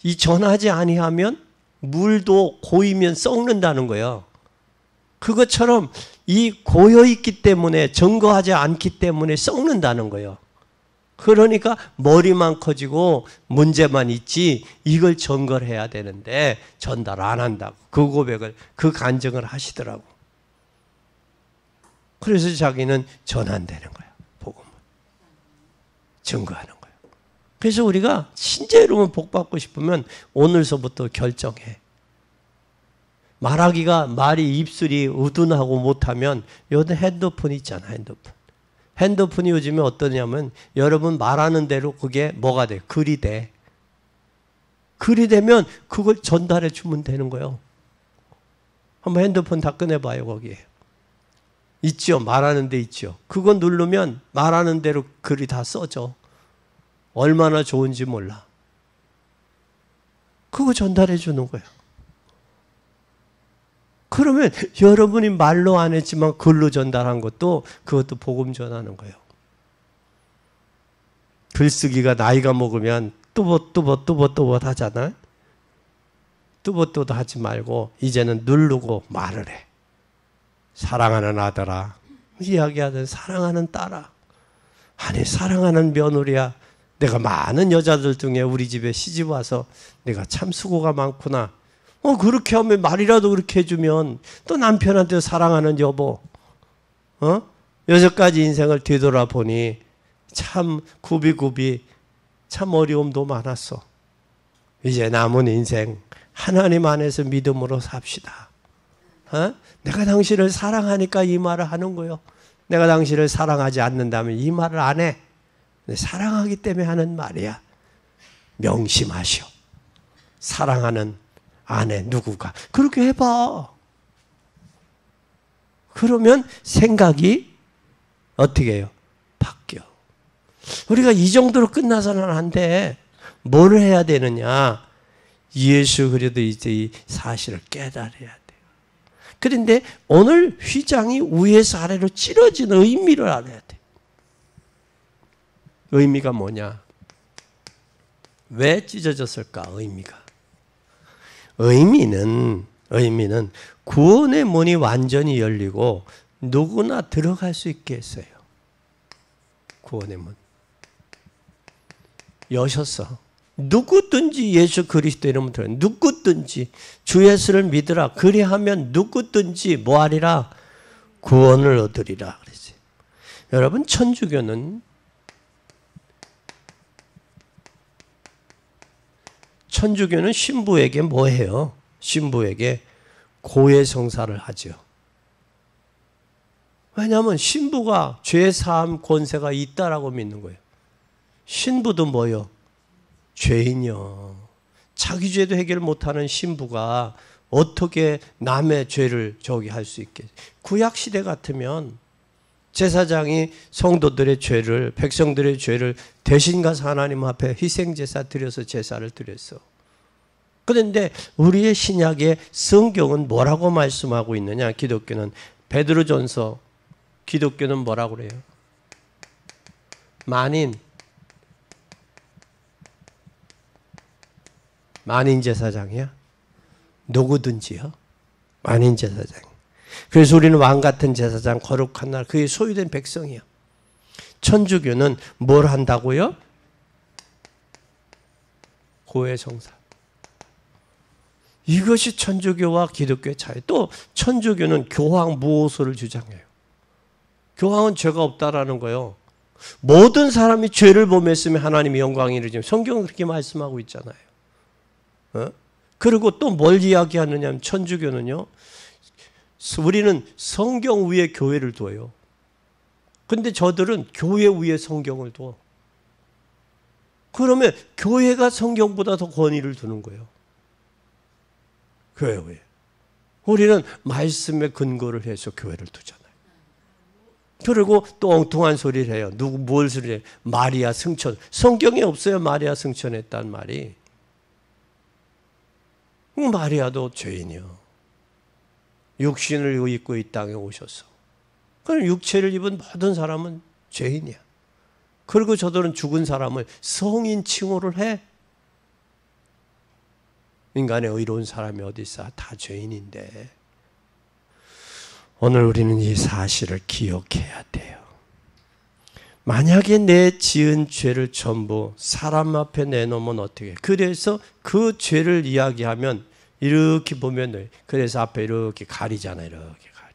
이 전하지 아니하면 물도 고이면 썩는다는 거예요. 그것처럼 이 고여있기 때문에 증거하지 않기 때문에 썩는다는 거예요. 그러니까 머리만 커지고 문제만 있지 이걸 전거해야 되는데 전달 안 한다고 그 고백을 그 간증을 하시더라고. 그래서 자기는 전한다는 거야. 복음을 증거하는 거야. 그래서 우리가 진짜 여러분 복 받고 싶으면 오늘서부터 결정해. 말하기가 말이 입술이 우둔하고 못하면 요즘 핸드폰 있잖아. 핸드폰이 요즘에 어떠냐면 여러분 말하는 대로 그게 뭐가 돼? 글이 돼. 글이 되면 그걸 전달해 주면 되는 거예요. 한번 핸드폰 다 꺼내봐요. 거기에 있죠. 말하는 데 있죠. 그거 누르면 말하는 대로 글이 다 써져. 얼마나 좋은지 몰라. 그거 전달해 주는 거예요. 그러면 여러분이 말로 안 했지만 글로 전달한 것도 그것도 복음 전하는 거예요. 글쓰기가 나이가 먹으면 뚜벅뚜벅 하잖아요. 뚜벅뚜벅 하지 말고 이제는 누르고 말을 해. 사랑하는 아들아, 이야기하든 사랑하는 딸아, 아니 사랑하는 며느리야, 내가 많은 여자들 중에 우리 집에 시집 와서 내가 참 수고가 많구나. 그렇게 하면 말이라도 그렇게 해주면 또 남편한테 사랑하는 여보, 여태까지 인생을 되돌아보니 참 굽이굽이 참 어려움도 많았어. 이제 남은 인생 하나님 안에서 믿음으로 삽시다. 내가 당신을 사랑하니까 이 말을 하는 거요. 내가 당신을 사랑하지 않는다면 이 말을 안 해. 사랑하기 때문에 하는 말이야. 명심하시오. 사랑하는 아내 누구가. 그렇게 해봐. 그러면 생각이 어떻게 해요? 바뀌어. 우리가 이 정도로 끝나서는 안 돼. 뭘 해야 되느냐? 예수 그리스도 이제 이 사실을 깨달아야 돼요. 그런데 오늘 휘장이 위에서 아래로 찢어지는 의미를 알아야 돼. 의미가 뭐냐? 왜 찢어졌을까? 의미는 구원의 문이 완전히 열리고 누구나 들어갈 수 있게 했어요. 구원의 문. 여셨어. 누구든지 예수 그리스도 이름을 들어. 누구든지 주 예수를 믿으라. 그리하면 누구든지 뭐하리라? 구원을 얻으리라. 그랬어요. 여러분, 천주교는 신부에게 뭐 해요? 신부에게 고해성사를 하죠. 왜냐하면 신부가 죄사함 권세가 있다라고 믿는 거예요. 신부도 뭐요? 죄인이요. 자기 죄도 해결 못하는 신부가 어떻게 남의 죄를 할 수 있겠어요? 구약시대 같으면 제사장이 성도들의 죄를, 백성들의 죄를 대신 가서 하나님 앞에 희생제사 드려서 제사를 드렸어. 그런데 우리의 신약의 성경은 뭐라고 말씀하고 있느냐? 기독교는 베드로전서, 기독교는 뭐라고 그래요? 만인 제사장이야? 누구든지요? 만인 제사장. 그래서 우리는 왕 같은 제사장, 거룩한 날, 그게 소유된 백성이야. 천주교는 뭘 한다고요? 고해성사. 이것이 천주교와 기독교의 차이. 또 천주교는 교황 무호소를 주장해요. 교황은 죄가 없다라는 거예요. 모든 사람이 죄를 범했으면 하나님이 영광이 이르지만 성경은 그렇게 말씀하고 있잖아요. 그리고 또 뭘 이야기하느냐 하면 천주교는요. 우리는 성경 위에 교회를 둬요. 근데 저들은 교회 위에 성경을 둬. 그러면 교회가 성경보다 더 권위를 두는 거예요. 교회 위에. 우리는 말씀에 근거를 해서 교회를 두잖아요. 그리고 또 엉뚱한 소리를 해요. 뭘 소리를 해요? 마리아 승천. 성경에 없어요. 마리아 승천했단 말이. 마리아도 죄인이요. 육신을 입고 이 땅에 오셔서. 그럼 육체를 입은 모든 사람은 죄인이야. 그리고 저들은 죽은 사람을 성인 칭호를 해. 인간의 의로운 사람이 어디 있어? 다 죄인인데. 오늘 우리는 이 사실을 기억해야 돼요. 만약에 내 지은 죄를 전부 사람 앞에 내놓으면 어떻게 해? 그래서 그 죄를 이야기하면 이렇게 보면 그래서 앞에 이렇게 가리잖아요. 이렇게 가려.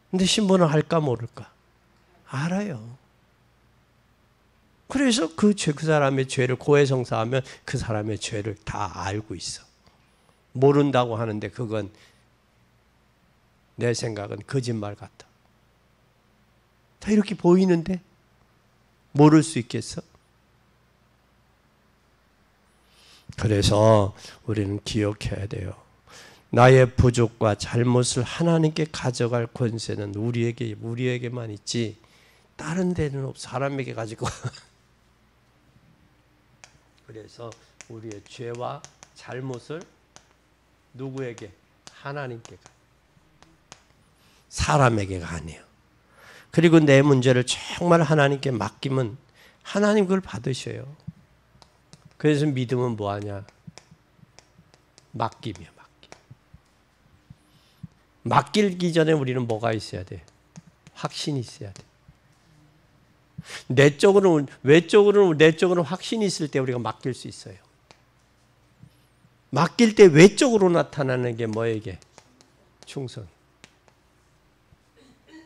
근데 신부는 할까 모를까? 알아요. 그래서 그 사람의 죄를 고해성사하면 그 사람의 죄를 다 알고 있어. 모른다고 하는데 그건 내 생각은 거짓말 같다. 다 이렇게 보이는데 모를 수 있겠어? 그래서 우리는 기억해야 돼요. 나의 부족과 잘못을 하나님께 가져갈 권세는 우리에게만 있지 다른 데는 없어. 사람에게 가지고. 그래서 우리의 죄와 잘못을 누구에게? 하나님께 가. 사람에게가 아니에요. 그리고 내 문제를 정말 하나님께 맡기면 하나님 그걸 받으셔요. 그래서 믿음은 뭐하냐? 맡김이야, 맡김. 맡기기 전에 우리는 뭐가 있어야 돼? 확신이 있어야 돼. 외적으로는 확신이 있을 때 우리가 맡길 수 있어요. 맡길 때 외적으로 나타나는 게 뭐에게? 충성.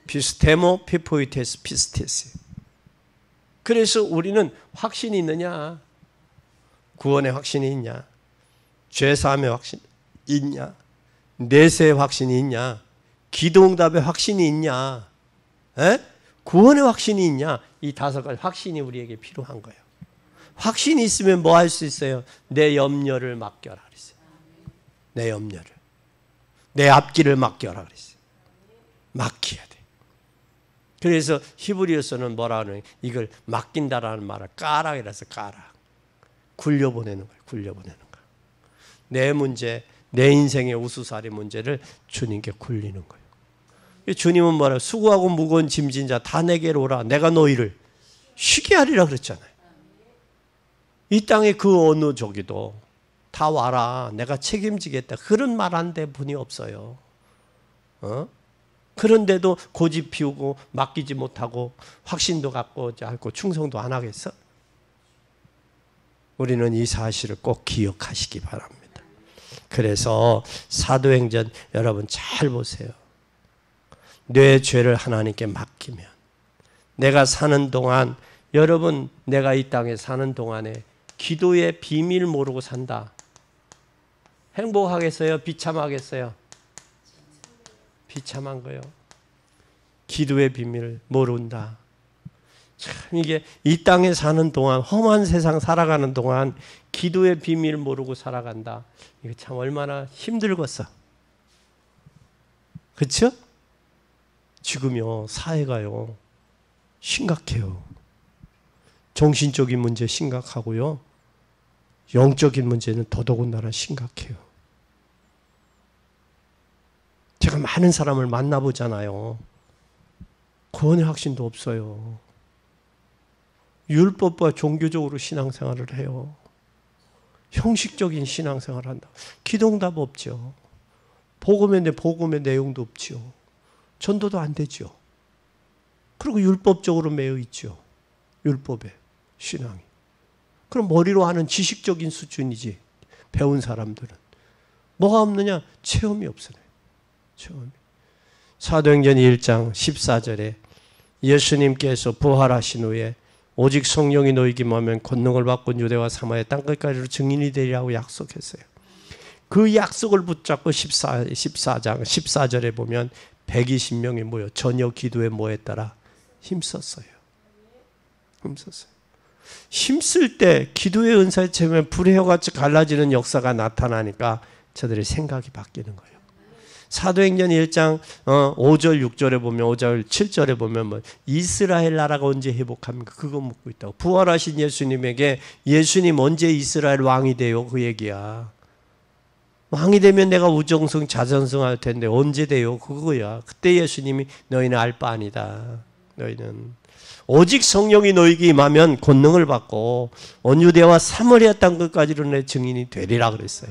피스테모 피포이테스 피스테스. 그래서 우리는 확신이 있느냐? 구원의 확신이 있냐? 죄사함의 확신이 있냐? 내세의 확신이 있냐? 기도응답의 확신이 있냐? 에? 구원의 확신이 있냐? 이 5가지 확신이 우리에게 필요한 거예요. 확신이 있으면 뭐 할 수 있어요? 내 염려를 맡겨라 그랬어요. 내 염려를. 내 앞길을 맡겨라 그랬어요. 맡겨야 돼. 그래서 히브리어서는 뭐라 하는 이걸 맡긴다라는 말을 까락이라서 까락. 굴려보내는 거예요. 굴려보내는 거. 내 문제, 내 인생의 우수살이 문제를 주님께 굴리는 거예요. 주님은 뭐라 수고하고 무거운 짐진 자 다 내게로 오라. 내가 너희를 쉬게 하리라 그랬잖아요. 이 땅에 그 어느 저기도 다 와라. 내가 책임지겠다. 그런 말 한 대 분이 없어요. 그런데도 고집 피우고 맡기지 못하고 확신도 갖고 않고 충성도 안 하겠어? 우리는 이 사실을 꼭 기억하시기 바랍니다. 그래서 사도행전 여러분 잘 보세요. 내 죄를 하나님께 맡기면 내가 사는 동안 여러분 내가 이 땅에 사는 동안에 기도의 비밀 모르고 산다. 행복하겠어요? 비참하겠어요? 비참한 거요. 기도의 비밀을 모른다. 참 이게 이 땅에 사는 동안 험한 세상 살아가는 동안 기도의 비밀 모르고 살아간다. 이거 참 얼마나 힘들겠어. 그렇죠? 지금요 사회가요 심각해요. 정신적인 문제 심각하고요. 영적인 문제는 더더군다나 심각해요. 제가 많은 사람을 만나보잖아요. 구원의 확신도 없어요. 율법과 종교적으로 신앙생활을 해요. 형식적인 신앙생활을 한다. 기도응답 없죠. 복음의 내용도 없죠. 전도도 안 되죠. 그리고 율법적으로 매여 있죠. 율법에 신앙이. 그럼 머리로 하는 지식적인 수준이지. 배운 사람들은. 뭐가 없느냐? 체험이 없어요. 체험이. 사도행전 1장 14절에 예수님께서 부활하신 후에 오직 성령이 너희에게 임하면 권능을 받고 유대와 사마리아 땅끝까지로 증인이 되리라고 약속했어요. 그 약속을 붙잡고 14장 14절에 보면 120명이 모여 저녁 기도에 뭐에 따라 힘썼어요. 힘썼어요. 힘쓸 때 기도의 은사에 채우면 불의 혀같이 갈라지는 역사가 나타나니까 저들의 생각이 바뀌는 거예요. 사도행전 1장 5절 6절에 보면 5절 7절에 보면 뭐 이스라엘 나라가 언제 회복합니까? 그거 묻고 있다고. 부활하신 예수님에게 예수님 언제 이스라엘 왕이 돼요? 그 얘기야. 왕이 되면 내가 우정성 자존성할 텐데 언제 돼요? 그거야. 그때 예수님이 너희는 알 바 아니다. 너희는 오직 성령이 너희에게 임하면 권능을 받고 온 유대와 사마리아 땅끝까지로 내 증인이 되리라 그랬어요.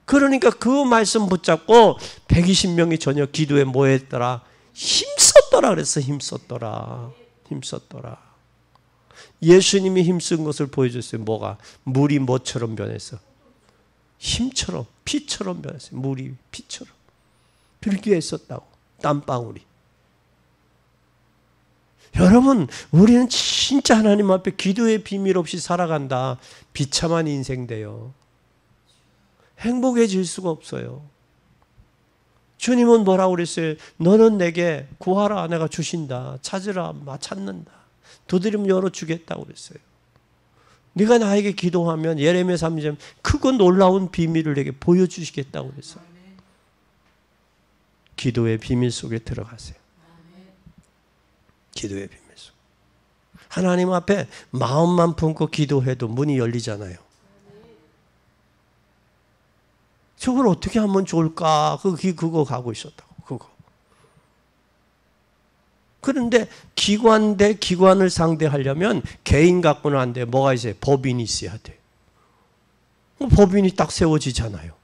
그러니까 그 말씀 붙잡고 120명이 저녁 기도에 모였더라. 힘썼더라 그랬어. 힘썼더라. 힘썼더라. 예수님이 힘쓴 것을 보여줬어요. 뭐가? 물이 뭐처럼 변했어? 힘처럼, 피처럼 변했어요. 물이 피처럼. 그렇게 했었다고. 땀방울이. 여러분, 우리는 진짜 하나님 앞에 기도의 비밀 없이 살아간다. 비참한 인생 돼요. 행복해질 수가 없어요. 주님은 뭐라고 그랬어요? 너는 내게 구하라 내가 주신다. 찾으라 찾는다. 두드리면 열어주겠다고 그랬어요. 네가 나에게 기도하면 예레미야 3장 크고 놀라운 비밀을 내게 보여주시겠다고 그랬어요. 기도의 비밀 속에 들어가세요. 기도의 비밀 속. 하나님 앞에 마음만 품고 기도해도 문이 열리잖아요. 저걸 어떻게 하면 좋을까? 그거 가고 있었다고. 그거. 그런데 기관 대 기관을 상대하려면 개인 갖고는 안 돼. 뭐가 있어요? 법인이 있어야 돼. 법인이 딱 세워지잖아요.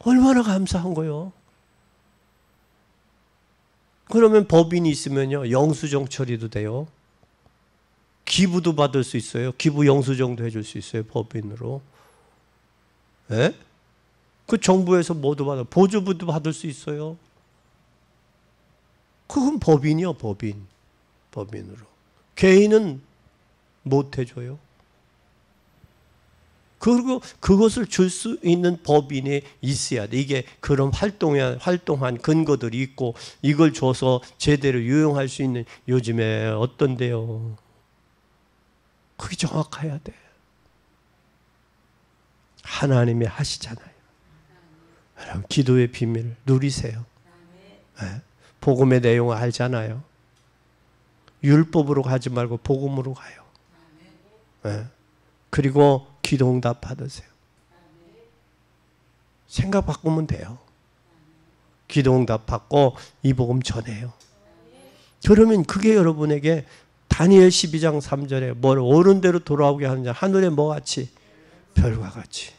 얼마나 감사한 거요. 그러면 법인이 있으면요. 영수증 처리도 돼요. 기부도 받을 수 있어요. 기부 영수증도 해줄 수 있어요. 법인으로. 예? 그 정부에서 뭐도 받아. 보조부도 받을 수 있어요. 그건 법인이요. 법인. 법인으로. 개인은 못 해줘요. 그리고 그것을 줄 수 있는 법인이 있어야 돼. 이게 그런 활동한 근거들이 있고 이걸 줘서 제대로 유용할 수 있는 요즘에 어떤데요? 그게 정확해야 돼. 하나님이 하시잖아요. 여러분 기도의 비밀을 누리세요. 네. 복음의 내용을 알잖아요. 율법으로 가지 말고 복음으로 가요. 네. 그리고 기도 응답 받으세요. 생각 바꾸면 돼요. 기도 응답 받고 이 복음 전해요. 그러면 그게 여러분에게 다니엘 12장 3절에 뭘 옳은 대로 돌아오게 하느냐, 하늘에 뭐같이? 별과 같이.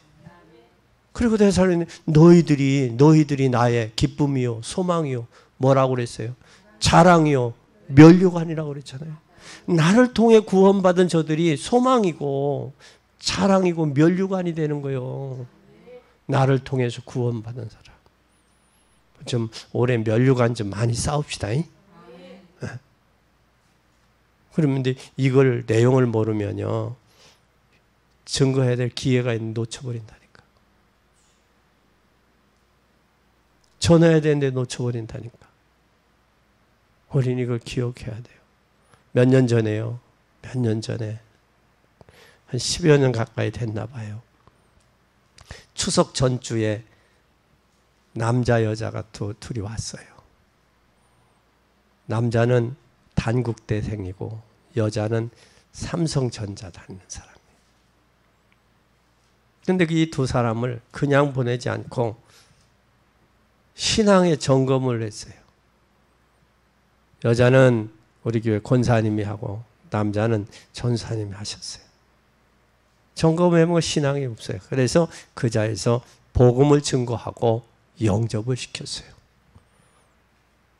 그리고 대사로니 너희들이 나의 기쁨이요 소망이요 뭐라고 그랬어요? 자랑이요 면류관이라고 그랬잖아요. 나를 통해 구원받은 저들이 소망이고 자랑이고 면류관이 되는 거예요. 나를 통해서 구원받은 사람. 좀 올해 면류관 좀 많이 싸웁시다. 네. 그런데 이걸 내용을 모르면요 증거해야 될 기회가 있는데 놓쳐버린다니까. 전해야 되는데 놓쳐버린다니까. 우리는 이걸 기억해야 돼요. 몇 년 전에요. 몇 년 전에 한 10여 년 가까이 됐나 봐요. 추석 전주에 남자 여자가 둘이 왔어요. 남자는 단국대생이고 여자는 삼성전자 다니는 사람이에요. 그런데 이 두 사람을 그냥 보내지 않고 신앙의 점검을 했어요. 여자는 우리 교회 권사님이 하고 남자는 전사님이 하셨어요. 점검해보면 신앙이 없어요. 그래서 그 자리에서 복음을 증거하고 영접을 시켰어요.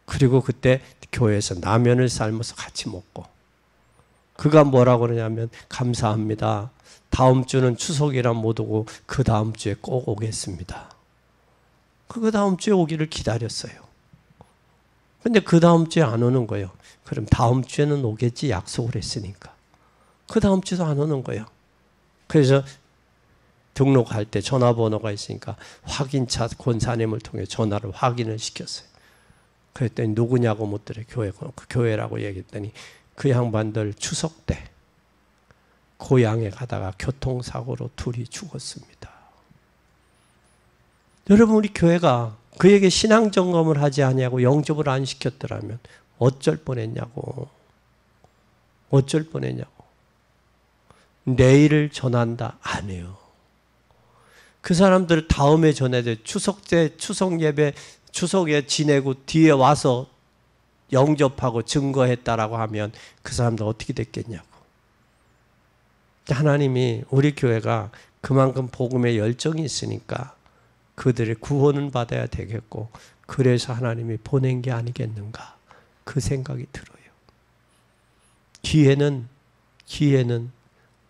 그리고 그때 교회에서 라면을 삶아서 같이 먹고 그가 뭐라고 그러냐면 감사합니다. 다음 주는 추석이라 못 오고 그 다음 주에 꼭 오겠습니다. 그 다음 주에 오기를 기다렸어요. 근데 그 다음 주에 안 오는 거예요. 그럼 다음 주에는 오겠지 약속을 했으니까. 그 다음 주도 안 오는 거예요. 그래서 등록할 때 전화번호가 있으니까 확인차 권사님을 통해 전화를 확인을 시켰어요. 그랬더니 누구냐고 묻더래. 교회라고 얘기했더니 그 양반들 추석 때 고향에 가다가 교통사고로 둘이 죽었습니다. 여러분 우리 교회가 그에게 신앙 점검을 하지 아니하고 영접을 안 시켰더라면 어쩔 뻔했냐고. 어쩔 뻔했냐고. 내일을 전한다? 안 해요. 그 사람들 다음에 전해야 돼. 추석 때 추석 예배 추석에 지내고 뒤에 와서 영접하고 증거했다라고 하면 그 사람들 어떻게 됐겠냐고. 하나님이 우리 교회가 그만큼 복음에 열정이 있으니까 그들의 구원은 받아야 되겠고 그래서 하나님이 보낸 게 아니겠는가 그 생각이 들어요. 기회는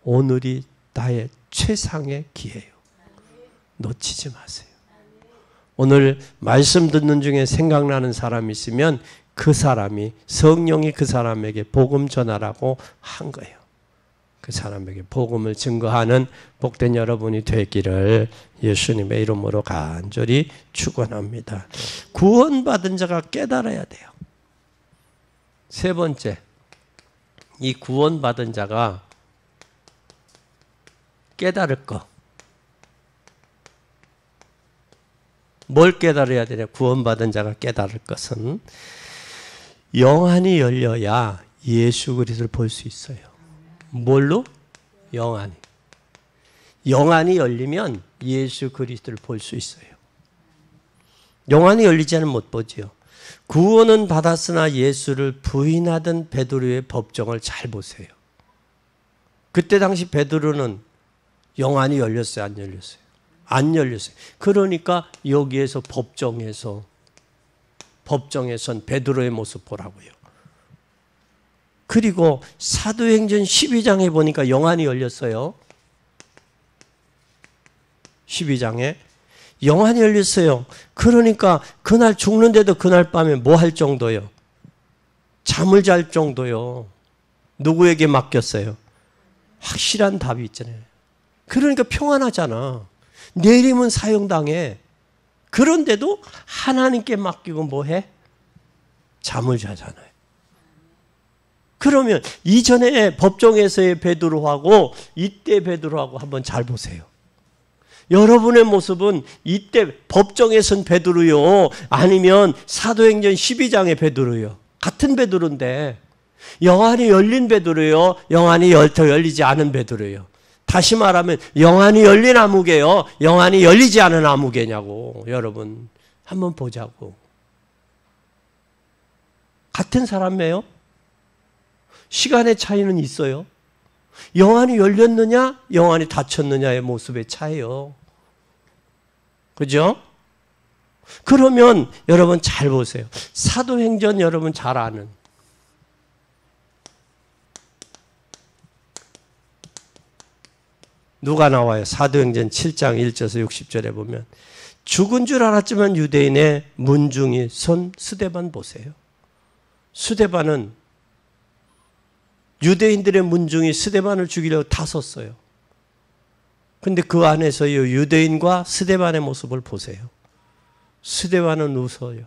오늘이 나의 최상의 기회예요. 놓치지 마세요. 오늘 말씀 듣는 중에 생각나는 사람이 있으면 그 사람이 성령이 그 사람에게 복음 전하라고 한 거예요. 그 사람에게 복음을 증거하는 복된 여러분이 되기를 예수님의 이름으로 간절히 축원합니다. 구원받은 자가 깨달아야 돼요. 세 번째, 이 구원받은 자가 깨달을 거. 뭘 깨달아야 되냐? 구원받은 자가 깨달을 것은 영안이 열려야 예수 그리스도를 볼 수 있어요. 뭘로? 영안이. 영안이 열리면 예수 그리스도를 볼 수 있어요. 영안이 열리지 않으면 못 보지요. 구원은 받았으나 예수를 부인하던 베드로의 법정을 잘 보세요. 그때 당시 베드로는 영안이 열렸어요? 안 열렸어요? 안 열렸어요. 그러니까 여기에서 법정에선 베드로의 모습 보라고요. 그리고 사도행전 12장에 보니까 영안이 열렸어요. 12장에 영안이 열렸어요. 그러니까 그날 죽는데도 그날 밤에 뭐 할 정도요? 잠을 잘 정도요. 누구에게 맡겼어요? 확실한 답이 있잖아요. 그러니까 평안하잖아. 내리면 사형당해. 그런데도 하나님께 맡기고 뭐해? 잠을 자잖아요. 그러면 이전에 법정에서의 베드로하고 이때 베드로하고 한번 잘 보세요. 여러분의 모습은 이때 법정에선 베드로요, 아니면 사도행전 12장의 베드로요. 같은 베드로인데 영안이 열린 베드로요, 영안이 더 열리지 않은 베드로요. 다시 말하면 영안이 열린 아무개요, 영안이 열리지 않은 아무개냐고. 여러분 한번 보자고. 같은 사람이에요? 시간의 차이는 있어요. 영안이 열렸느냐, 영안이 닫혔느냐의 모습의 차이요. 그죠? 그러면 여러분 잘 보세요. 사도행전 여러분 잘 아는, 누가 나와요? 사도행전 7장 1절에서 60절에 보면 죽은 줄 알았지만 유대인의 문중이 선 스데반 보세요. 스데반은 유대인들의 문중이 스데반을 죽이려고 다 섰어요. 근데 그 안에서 유대인과 스데반의 모습을 보세요. 스데반은 웃어요.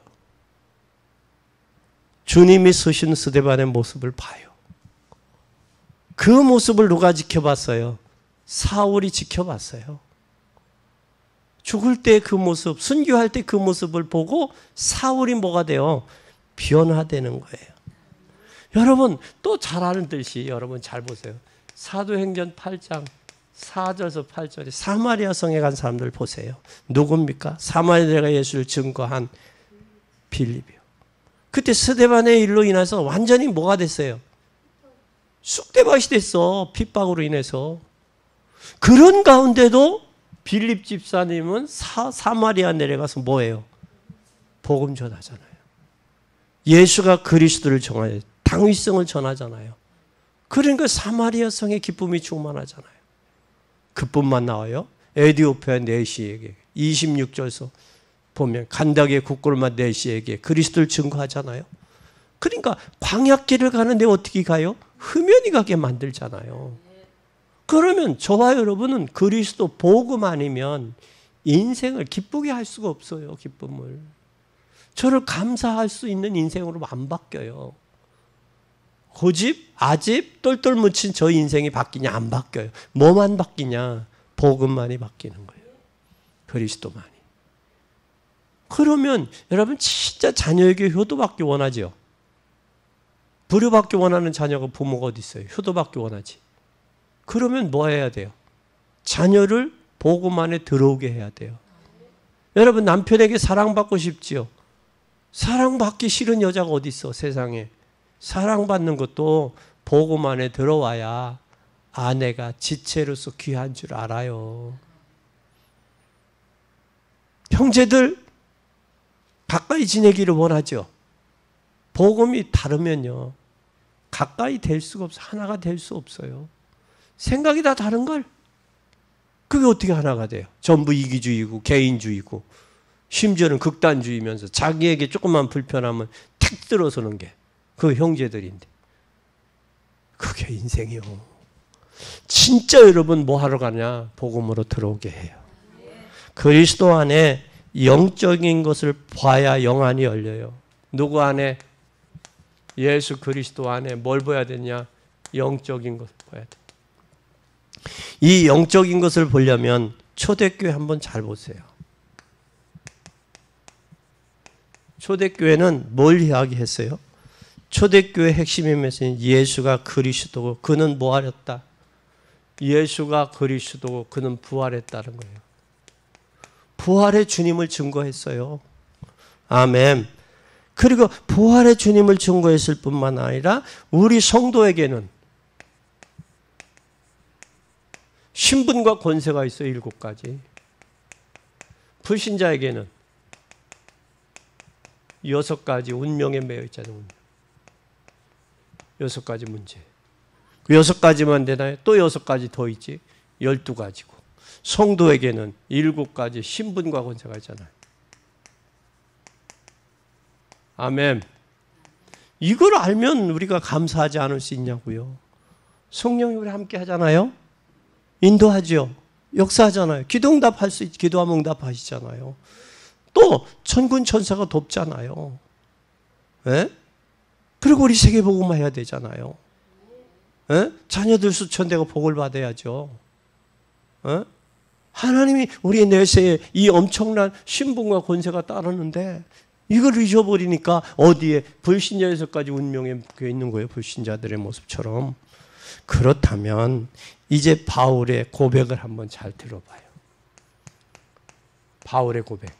주님이 서신 스데반의 모습을 봐요. 그 모습을 누가 지켜봤어요? 사울이 지켜봤어요. 죽을 때 그 모습, 순교할 때 그 모습을 보고 사울이 뭐가 돼요? 변화되는 거예요. 여러분 또 잘 아는 듯이 여러분 잘 보세요. 사도행전 8장 4절에서 8절에 사마리아 성에 간 사람들 보세요. 누굽니까? 사마리아가 예수를 증거한 빌립이요. 그때 스데반의 일로 인해서 완전히 뭐가 됐어요? 쑥대밭이 됐어. 핍박으로 인해서. 그런 가운데도 빌립 집사님은 사마리아 내려가서 뭐예요? 복음 전하잖아요. 예수가 그리스도를 정하여 당위성을 전하잖아요. 그러니까 사마리아 성의 기쁨이 충만하잖아요. 그뿐만 나와요. 에디오피아 내시에게 26절에서 보면 간다게 국골만 내시에게 그리스도를 증거하잖아요. 그러니까 광야길을 가는데 어떻게 가요? 흠연히 가게 만들잖아요. 그러면 저와 여러분은 그리스도 복음 아니면 인생을 기쁘게 할 수가 없어요. 기쁨을. 저를 감사할 수 있는 인생으로 안 바뀌어요. 고집, 아집, 똘똘 묻힌 저 인생이 바뀌냐? 안 바뀌어요. 뭐만 바뀌냐? 복음만이 바뀌는 거예요. 그리스도만이. 그러면 여러분 진짜 자녀에게 효도받기 원하죠? 부려받기 원하는 자녀가 부모가 어디 있어요? 효도받기 원하지. 그러면 뭐 해야 돼요? 자녀를 복음 안에 들어오게 해야 돼요. 여러분 남편에게 사랑받고 싶지요? 사랑받기 싫은 여자가 어디 있어 세상에. 사랑받는 것도 복음 안에 들어와야 아내가 지체로서 귀한 줄 알아요. 형제들 가까이 지내기를 원하죠. 복음이 다르면요 가까이 될 수가 없어. 하나가 될 수 없어요. 생각이 다 다른 걸. 그게 어떻게 하나가 돼요? 전부 이기주의고 개인주의고 심지어는 극단주의면서 자기에게 조금만 불편하면 탁 들어서는 게 그 형제들인데 그게 인생이요. 진짜 여러분 뭐 하러 가냐? 복음으로 들어오게 해요. 그리스도 안에 영적인 것을 봐야 영안이 열려요. 누구 안에? 예수 그리스도 안에 뭘 봐야 되냐? 영적인 것을 봐야 돼. 이 영적인 것을 보려면 초대교회 한번 잘 보세요. 초대교회는 뭘 이야기했어요? 초대교회 핵심의 메시지는 예수가 그리스도고 그는 뭐 하렸다? 예수가 그리스도고 그는 부활했다는 거예요. 부활의 주님을 증거했어요. 아멘. 그리고 부활의 주님을 증거했을 뿐만 아니라 우리 성도에게는 신분과 권세가 있어요. 7가지. 불신자에게는 6가지 운명에 매여 있잖아요. 운명. 6가지 문제. 6가지만 되나요? 또 6가지 더 있지. 12가지고. 성도에게는 7가지 신분과 권세가 있잖아요. 아멘. 이걸 알면 우리가 감사하지 않을 수 있냐고요. 성령이 우리 함께 하잖아요. 인도하죠. 역사하잖아요. 기도하면 응답하시잖아요. 또 천군 천사가 돕잖아요. 예? 그리고 우리 세계복음화 해야 되잖아요. 예? 자녀들 수천대가 복을 받아야죠. 예? 하나님이 우리 내세에 이 엄청난 신분과 권세가 따르는데 이걸 잊어버리니까 어디에 불신자에서까지 운명에 묶여 있는 거예요. 불신자들의 모습처럼. 그렇다면 이제 바울의 고백을 한번 잘 들어봐요. 바울의 고백.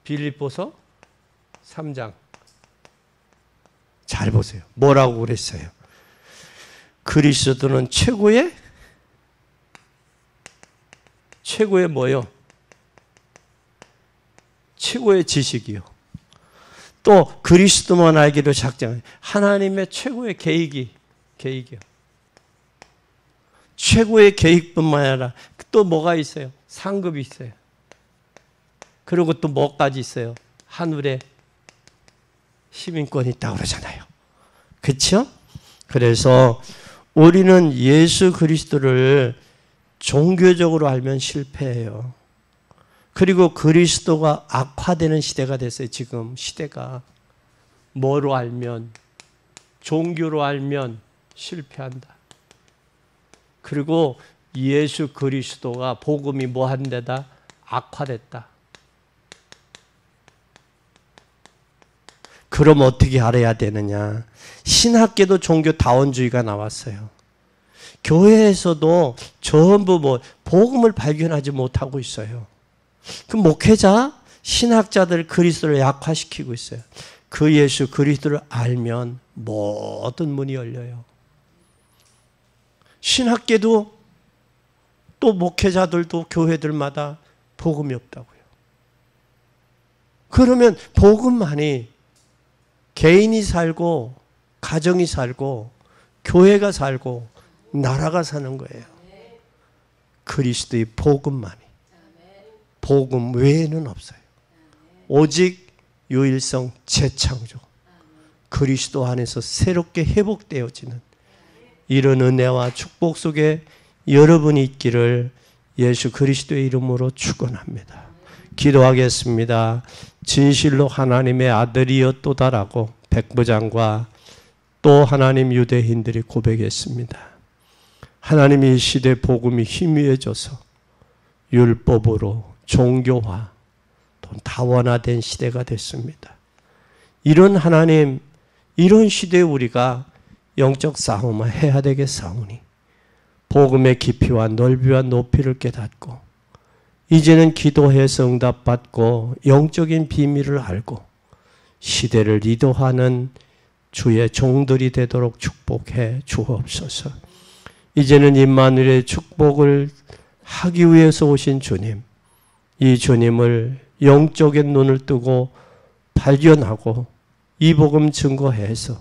빌립보서 3장. 잘 보세요. 뭐라고 그랬어요? 그리스도는 최고의 뭐요? 최고의 지식이요. 또 그리스도만 알기로 작정. 하나님의 최고의 계획이요. 최고의 계획뿐만 아니라 또 뭐가 있어요? 상급이 있어요. 그리고 또 뭐까지 있어요? 하늘에 시민권이 있다고 그러잖아요. 그렇죠? 그래서 우리는 예수 그리스도를 종교적으로 알면 실패해요. 그리고 그리스도가 악화되는 시대가 됐어요. 지금 시대가. 뭐로 알면, 종교로 알면 실패한다. 그리고 예수 그리스도가 복음이 뭐 한데다? 악화됐다. 그럼 어떻게 알아야 되느냐? 신학계도 종교다원주의가 나왔어요. 교회에서도 전부 복음을 발견하지 못하고 있어요. 그 목회자, 신학자들 그리스도를 약화시키고 있어요. 그 예수 그리스도를 알면 모든 문이 열려요. 신학계도 또 목회자들도 교회들마다 복음이 없다고요. 그러면 복음만이 개인이 살고 가정이 살고 교회가 살고 나라가 사는 거예요. 그리스도의 복음만이. 복음 외에는 없어요. 오직 유일성 재창조. 그리스도 안에서 새롭게 회복되어지는 이런 은혜와 축복 속에 여러분이 있기를 예수 그리스도의 이름으로 축원합니다. 기도하겠습니다. 진실로 하나님의 아들이었도다라고 백부장과 또 하나님 유대인들이 고백했습니다. 하나님이 이 시대 복음이 희미해져서 율법으로 종교화, 또 다원화된 시대가 됐습니다. 이런 하나님, 이런 시대에 우리가 영적 싸움을 해야 되겠사오니 복음의 깊이와 넓이와 높이를 깨닫고 이제는 기도해서 응답받고 영적인 비밀을 알고 시대를 리더하는 주의 종들이 되도록 축복해 주옵소서. 이제는 임마누엘의 축복을 하기 위해서 오신 주님, 이 주님을 영적인 눈을 뜨고 발견하고 이 복음 증거해서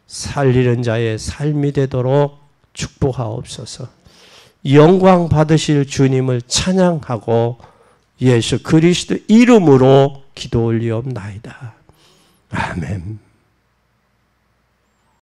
살리는 자의 삶이 되도록 축복하옵소서. 영광 받으실 주님을 찬양하고 예수 그리스도 이름으로 기도 올리옵나이다. 아멘.